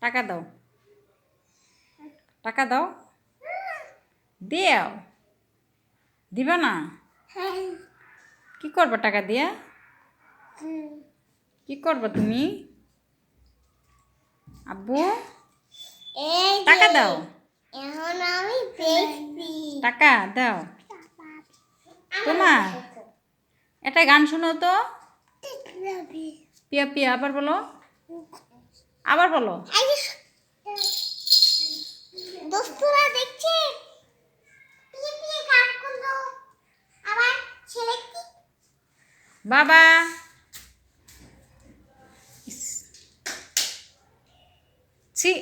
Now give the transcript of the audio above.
টাকা দাও, টাকা দাও, দিও, দিবা না? কি করবা টাকা দিয়া? কি করবা তুমি? আব্বু টাকা দাও, এখন আমি দেখছি টাকা দাও। তোমার একটা গান শোনো তো। পিয়া পিয়া, আবার বলো, আবার বলো। দোস্তরা দেখছে পিয়ে পিয়ে গান করলো আবার ছেলেটি বাবা ছি।